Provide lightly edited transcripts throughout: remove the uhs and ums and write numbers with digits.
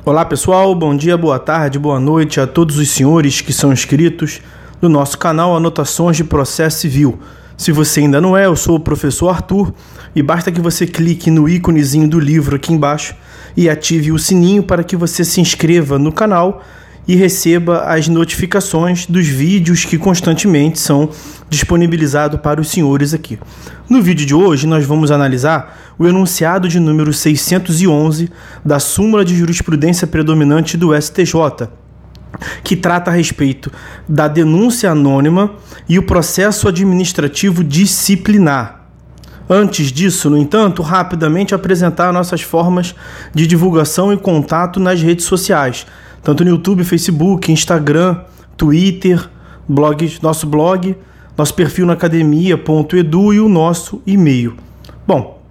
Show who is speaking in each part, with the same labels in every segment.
Speaker 1: Olá pessoal, bom dia, boa tarde, boa noite a todos os senhores que são inscritos no nosso canal Anotações de Processo Civil. Se você ainda não é, eu sou o professor Arthur e basta que você clique no íconezinho do livro aqui embaixo e ative o sininho para que você se inscreva no canal e receba as notificações dos vídeos que constantemente são disponibilizados para os senhores aqui. No vídeo de hoje nós vamos analisar o enunciado de número 611 da súmula de jurisprudência predominante do STJ, que trata a respeito da denúncia anônima e o processo administrativo disciplinar. Antes disso, no entanto, rapidamente apresentar nossas formas de divulgação e contato nas redes sociais, tanto no YouTube, Facebook, Instagram, Twitter, nosso blog, nosso perfil na academia.edu e o nosso e-mail. Bom,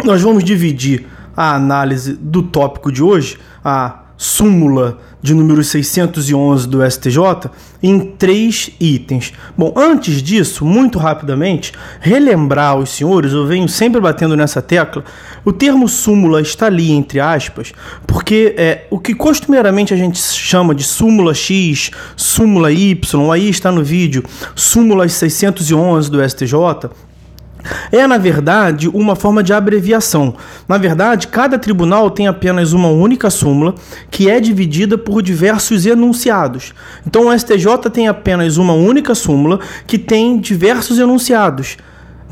Speaker 1: nós vamos dividir a análise do tópico de hoje, a súmula de número 611 do STJ, em 3 itens. Bom, antes disso, muito rapidamente, relembrar aos senhores, eu venho sempre batendo nessa tecla, o termo súmula está ali entre aspas, porque o que costumeiramente a gente chama de súmula X, súmula Y, aí está no vídeo, súmula 611 do STJ, é, na verdade, uma forma de abreviação. Na verdade, cada tribunal tem apenas uma única súmula, que é dividida por diversos enunciados. Então, o STJ tem apenas uma única súmula, que tem diversos enunciados.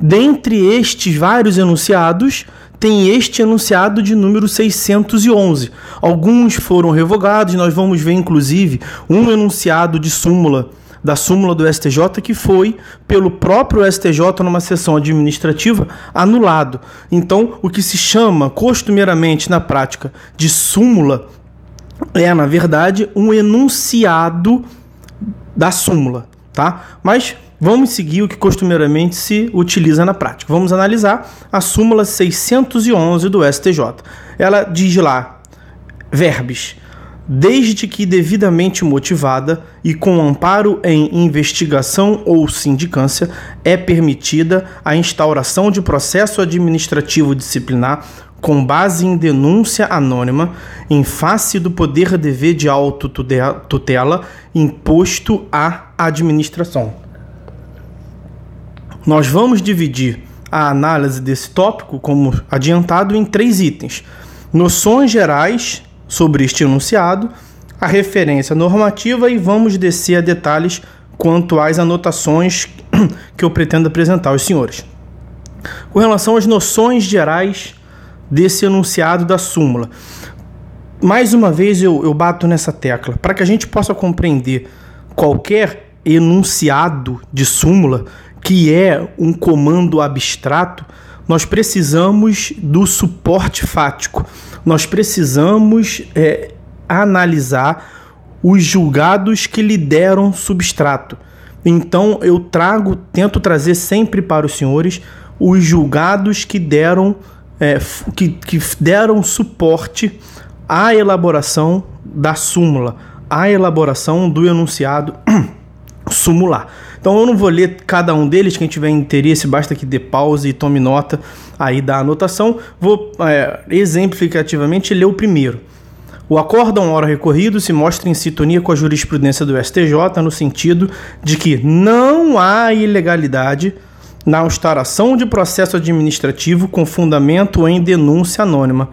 Speaker 1: Dentre estes vários enunciados, tem este enunciado de número 611. Alguns foram revogados, nós vamos ver, inclusive, um enunciado de súmula da súmula do STJ que foi, pelo próprio STJ, numa sessão administrativa, anulado. Então, o que se chama costumeiramente na prática de súmula é, na verdade, um enunciado da súmula, tá? Mas vamos seguir o que costumeiramente se utiliza na prática. Vamos analisar a súmula 611 do STJ. Ela diz lá, verbis: desde que devidamente motivada e com amparo em investigação ou sindicância, é permitida a instauração de processo administrativo disciplinar com base em denúncia anônima em face do poder-dever de autotutela imposto à administração. Nós vamos dividir a análise desse tópico, como adiantado, em 3 itens: noções gerais sobre este enunciado, a referência normativa e vamos descer a detalhes quanto às anotações que eu pretendo apresentar aos senhores. Com relação às noções gerais desse enunciado da súmula, mais uma vez eu bato nessa tecla, para que a gente possa compreender qualquer enunciado de súmula, que é um comando abstrato, nós precisamos do suporte fático. Nós precisamos analisar os julgados que lhe deram substrato. Então, eu tento trazer sempre para os senhores os julgados que deram suporte à elaboração da súmula, à elaboração do enunciado sumular. Então eu não vou ler cada um deles, quem tiver interesse basta que dê pause e tome nota aí da anotação. Vou exemplificativamente ler o primeiro. O acórdão ora recorrido se mostra em sintonia com a jurisprudência do STJ no sentido de que não há ilegalidade na instauração de processo administrativo com fundamento em denúncia anônima,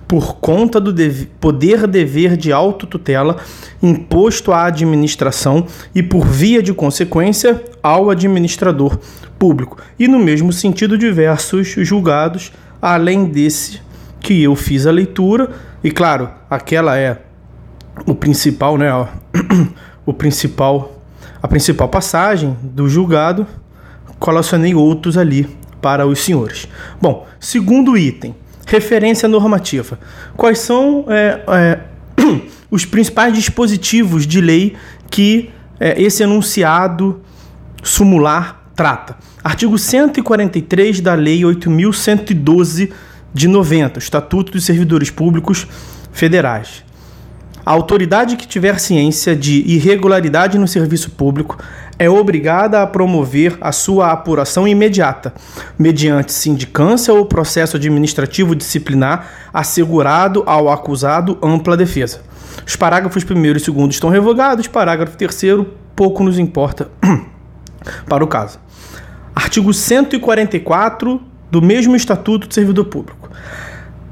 Speaker 1: por conta do poder-dever de autotutela imposto à administração e, por via de consequência, ao administrador público. E, no mesmo sentido, diversos julgados, além desse que eu fiz a leitura, e, claro, aquela é o principal, né, a principal passagem do julgado. Colacionei outros ali para os senhores. Bom, segundo item, referência normativa. Quais são os principais dispositivos de lei que esse enunciado sumular trata? Artigo 143 da Lei 8.112 de 90, Estatuto dos Servidores Públicos Federais. A autoridade que tiver ciência de irregularidade no serviço público é obrigada a promover a sua apuração imediata, mediante sindicância ou processo administrativo disciplinar assegurado ao acusado ampla defesa. Os parágrafos 1º e 2º estão revogados, parágrafo 3º pouco nos importa para o caso. Artigo 144 do mesmo Estatuto do Servidor Público.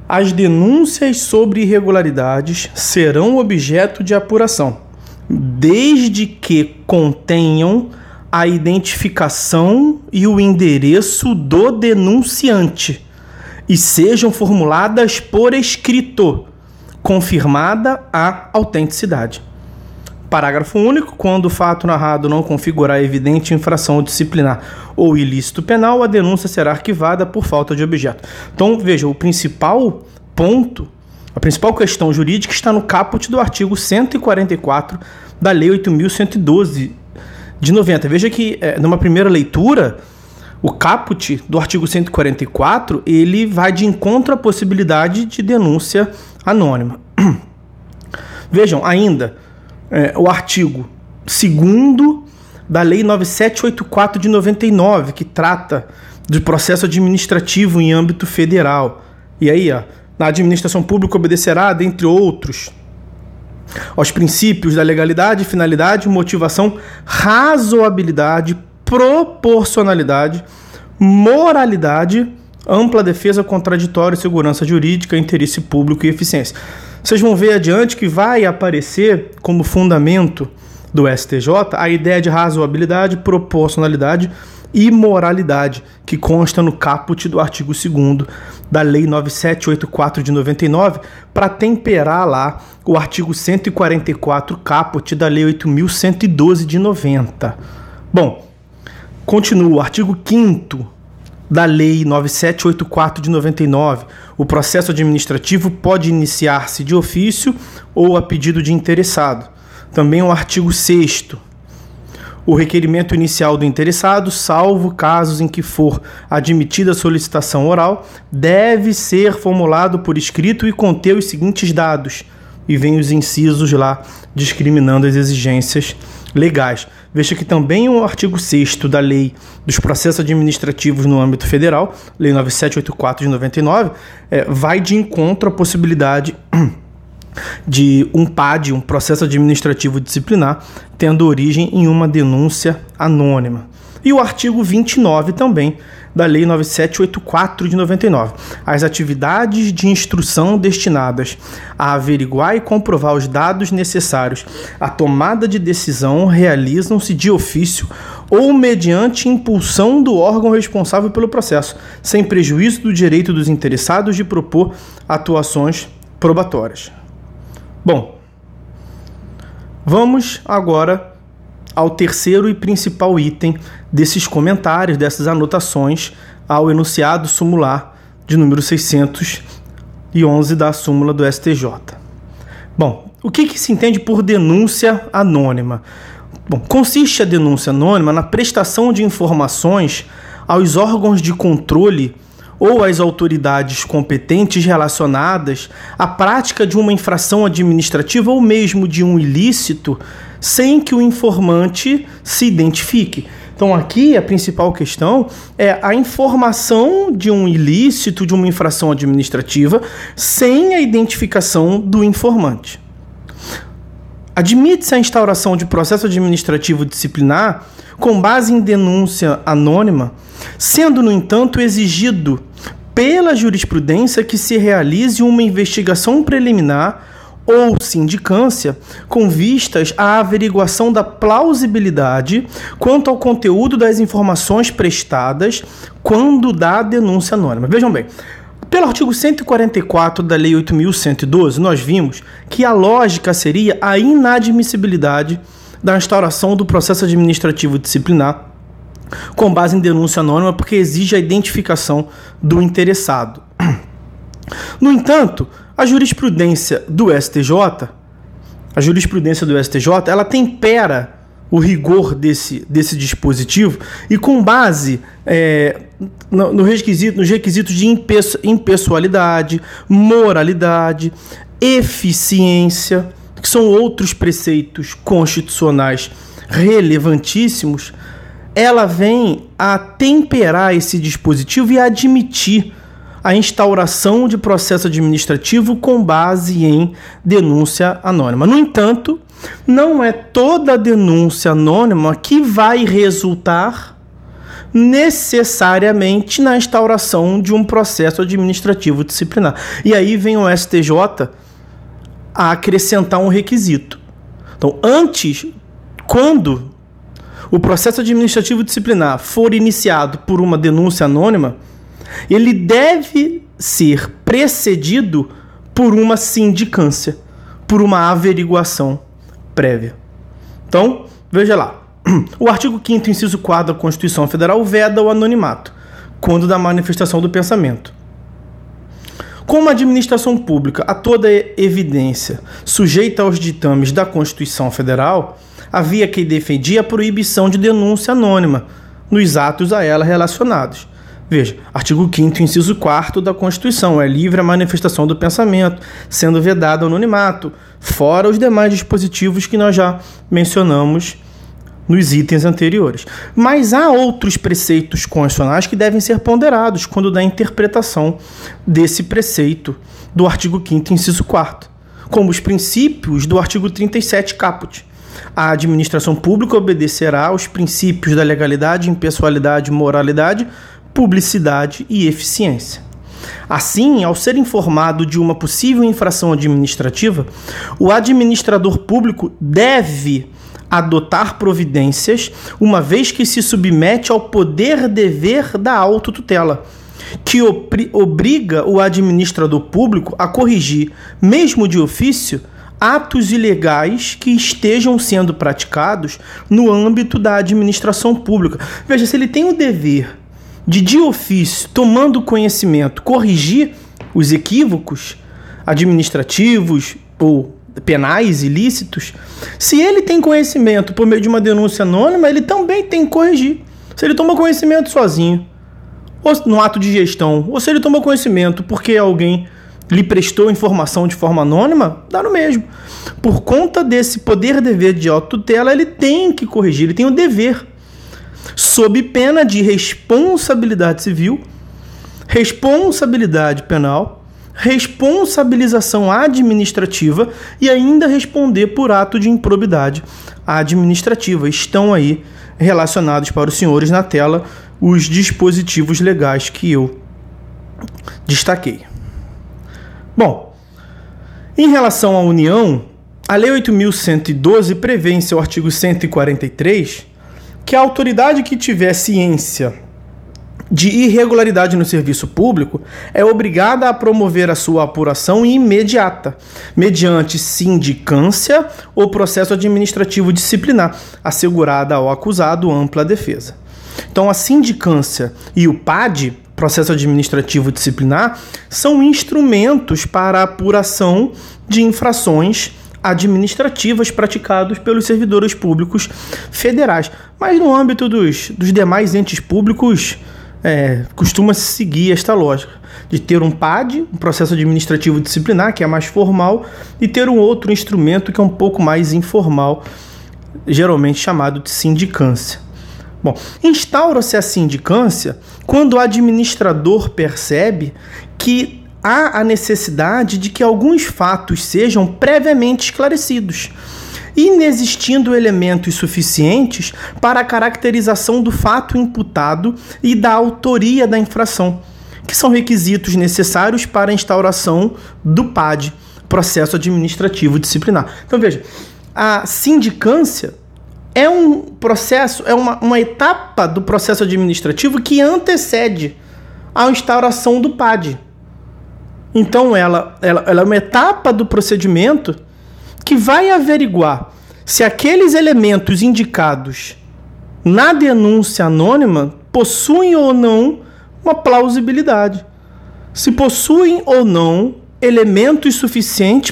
Speaker 1: As denúncias sobre irregularidades serão objeto de apuração, desde que contenham a identificação e o endereço do denunciante e sejam formuladas por escrito, confirmada a autenticidade. Parágrafo único. Quando o fato narrado não configurar evidente infração disciplinar ou ilícito penal, a denúncia será arquivada por falta de objeto. Então, veja, o principal ponto, a principal questão jurídica está no caput do artigo 144 da Lei 8.112 de 90. Veja que, numa primeira leitura, o caput do artigo 144, ele vai de encontro à possibilidade de denúncia anônima. Vejam, ainda, o artigo 2º da Lei 9784 de 99, que trata de processo administrativo em âmbito federal. E aí, na administração pública obedecerá, dentre outros, aos princípios da legalidade, finalidade, motivação, razoabilidade, proporcionalidade, moralidade, ampla defesa, contraditório, segurança jurídica, interesse público e eficiência. Vocês vão ver adiante que vai aparecer como fundamento do STJ a ideia de razoabilidade, proporcionalidade e moralidade, que consta no caput do artigo 2º da Lei 9784 de 99, para temperar lá o artigo 144 caput da Lei 8.112 de 90. Bom, continua o artigo 5º da Lei 9784 de 99, o processo administrativo pode iniciar-se de ofício ou a pedido de interessado. Também o artigo 6º, o requerimento inicial do interessado, salvo casos em que for admitida a solicitação oral, deve ser formulado por escrito e conter os seguintes dados. E vem os incisos lá discriminando as exigências legais. Veja que também o artigo 6º da Lei dos Processos Administrativos no âmbito federal, Lei 9784 de 99, vai de encontro à possibilidade de um PAD, um processo administrativo disciplinar, tendo origem em uma denúncia anônima. E o artigo 29 também da Lei 9784 de 99. As atividades de instrução destinadas a averiguar e comprovar os dados necessários à tomada de decisão realizam-se de ofício ou mediante impulsão do órgão responsável pelo processo, sem prejuízo do direito dos interessados de propor atuações probatórias. Bom, vamos agora ao terceiro e principal item desses comentários, dessas anotações ao enunciado sumular de número 611 da súmula do STJ. Bom, o que se entende por denúncia anônima? Bom, consiste a denúncia anônima na prestação de informações aos órgãos de controle ou às autoridades competentes relacionadas à prática de uma infração administrativa ou mesmo de um ilícito, sem que o informante se identifique. Então aqui a principal questão é a informação de um ilícito, de uma infração administrativa, sem a identificação do informante. Admite-se a instauração de processo administrativo disciplinar com base em denúncia anônima, sendo, no entanto, exigido pela jurisprudência que se realize uma investigação preliminar ou sindicância com vistas à averiguação da plausibilidade quanto ao conteúdo das informações prestadas quando da denúncia anônima. Vejam bem, pelo artigo 144 da Lei 8.112, nós vimos que a lógica seria a inadmissibilidade da instauração do processo administrativo disciplinar com base em denúncia anônima, porque exige a identificação do interessado. No entanto, a jurisprudência do STJ, ela tempera o rigor desse dispositivo e com base nos requisitos de impessoalidade, moralidade, eficiência, que são outros preceitos constitucionais relevantíssimos, ela vem a temperar esse dispositivo e a admitir a instauração de processo administrativo com base em denúncia anônima. No entanto, não é toda denúncia anônima que vai resultar necessariamente na instauração de um processo administrativo disciplinar. E aí vem o STJ a acrescentar um requisito. Então, quando o processo administrativo disciplinar for iniciado por uma denúncia anônima, ele deve ser precedido por uma sindicância, por uma averiguação prévia. Então, veja lá. O artigo 5º, inciso 4 da Constituição Federal veda o anonimato, quando da manifestação do pensamento. Como a administração pública, a toda evidência, sujeita aos ditames da Constituição Federal, havia quem defendia a proibição de denúncia anônima nos atos a ela relacionados. Veja, artigo 5º, inciso 4 da Constituição, é livre a manifestação do pensamento, sendo vedado o anonimato, fora os demais dispositivos que nós já mencionamos nos itens anteriores. Mas há outros preceitos constitucionais que devem ser ponderados quando da interpretação desse preceito do artigo 5º, inciso 4º, como os princípios do artigo 37 caput. A administração pública obedecerá aos princípios da legalidade, impessoalidade, moralidade, publicidade e eficiência. Assim, ao ser informado de uma possível infração administrativa, o administrador público deve adotar providências, uma vez que se submete ao poder-dever da autotutela, que obriga o administrador público a corrigir, mesmo de ofício, atos ilegais que estejam sendo praticados no âmbito da administração pública. Veja, se ele tem o dever de ofício, tomando conhecimento, corrigir os equívocos administrativos ou penais ilícitos, se ele tem conhecimento por meio de uma denúncia anônima, ele também tem que corrigir. Se ele toma conhecimento sozinho, ou no ato de gestão, ou se ele toma conhecimento porque alguém lhe prestou informação de forma anônima, dá no mesmo. Por conta desse poder-dever de autotutela, ele tem que corrigir, ele tem o dever, sob pena de responsabilidade civil, responsabilidade penal, responsabilização administrativa e ainda responder por ato de improbidade administrativa. Estão aí relacionados para os senhores na tela os dispositivos legais que eu destaquei. Bom, em relação à União, a Lei 8.112 prevê em seu artigo 143 que a autoridade que tiver ciência de irregularidade no serviço público é obrigada a promover a sua apuração imediata, mediante sindicância ou processo administrativo disciplinar, assegurada ao acusado ampla defesa. Então, a sindicância e o PAD, processo administrativo disciplinar, são instrumentos para a apuração de infrações administrativas praticadas pelos servidores públicos federais. Mas no âmbito dos demais entes públicos, costuma-se seguir esta lógica de ter um PAD, um processo administrativo disciplinar, que é mais formal, e ter um outro instrumento que é um pouco mais informal, geralmente chamado de sindicância. Bom, instaura-se a sindicância quando o administrador percebe que há a necessidade de que alguns fatos sejam previamente esclarecidos, inexistindo elementos suficientes para a caracterização do fato imputado e da autoria da infração, que são requisitos necessários para a instauração do PAD, processo administrativo disciplinar. Então veja, a sindicância é um processo, é uma etapa do processo administrativo que antecede a instauração do PAD. Então ela é uma etapa do procedimento que vai averiguar se aqueles elementos indicados na denúncia anônima possuem ou não uma plausibilidade. Se possuem ou não elementos suficientes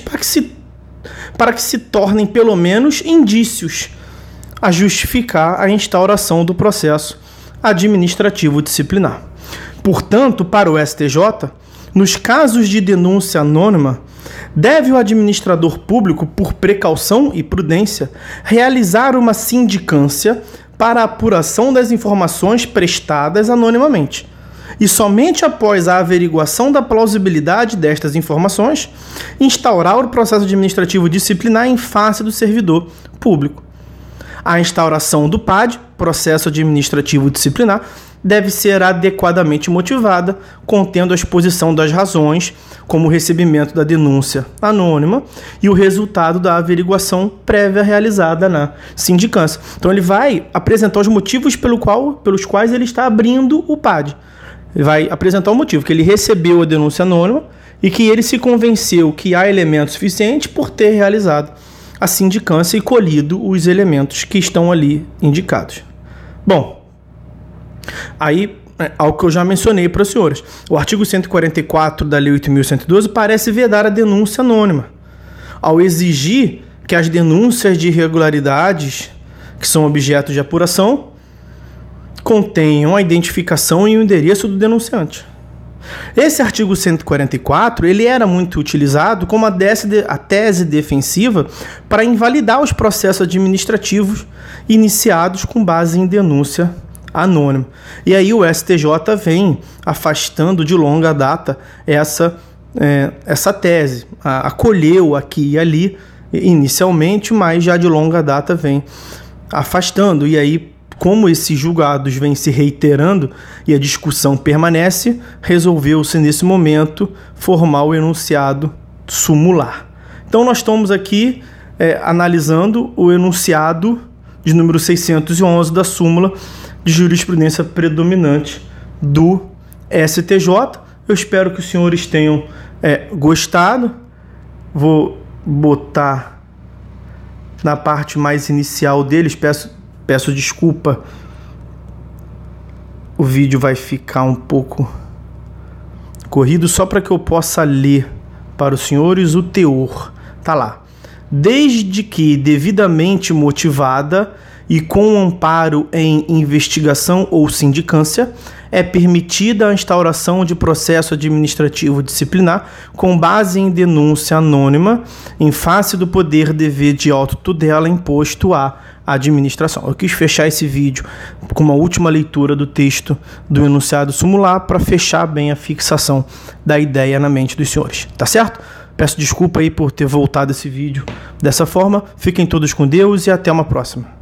Speaker 1: para que se tornem pelo menos indícios a justificar a instauração do processo administrativo disciplinar. Portanto, para o STJ, nos casos de denúncia anônima, Deve o administrador público, por precaução e prudência, realizar uma sindicância para a apuração das informações prestadas anonimamente. E somente após a averiguação da plausibilidade destas informações, instaurar o processo administrativo disciplinar em face do servidor público. A instauração do PAD, processo administrativo disciplinar, deve ser adequadamente motivada, contendo a exposição das razões, como o recebimento da denúncia anônima e o resultado da averiguação prévia realizada na sindicância. Então ele vai apresentar os motivos pelos quais ele está abrindo o PAD. Ele vai apresentar o motivo, que ele recebeu a denúncia anônima e que ele se convenceu que há elementos suficientes por ter realizado a sindicância e colhido os elementos que estão ali indicados. Bom, aí, algo que eu já mencionei para os senhores. O artigo 144 da Lei 8.112 parece vedar a denúncia anônima, ao exigir que as denúncias de irregularidades que são objeto de apuração contenham a identificação e o endereço do denunciante. Esse artigo 144 ele era muito utilizado como a tese defensiva para invalidar os processos administrativos iniciados com base em denúncia anônima. E aí o STJ vem afastando de longa data essa tese. Acolheu aqui e ali inicialmente, mas já de longa data vem afastando. E aí, como esses julgados vêm se reiterando e a discussão permanece, resolveu-se nesse momento formar o enunciado sumular. Então nós estamos aqui analisando o enunciado de número 611 da súmula de jurisprudência predominante do STJ. Eu espero que os senhores tenham gostado. Vou botar na parte mais inicial deles, peço desculpa, o vídeo vai ficar um pouco corrido, só para que eu possa ler para os senhores o teor. Tá lá. Desde que devidamente motivada e com amparo em investigação ou sindicância, é permitida a instauração de processo administrativo disciplinar com base em denúncia anônima em face do poder dever de autotutela imposto à administração. Eu quis fechar esse vídeo com uma última leitura do texto do enunciado sumular para fechar bem a fixação da ideia na mente dos senhores. Tá certo? Peço desculpa aí por ter voltado esse vídeo dessa forma. Fiquem todos com Deus e até uma próxima.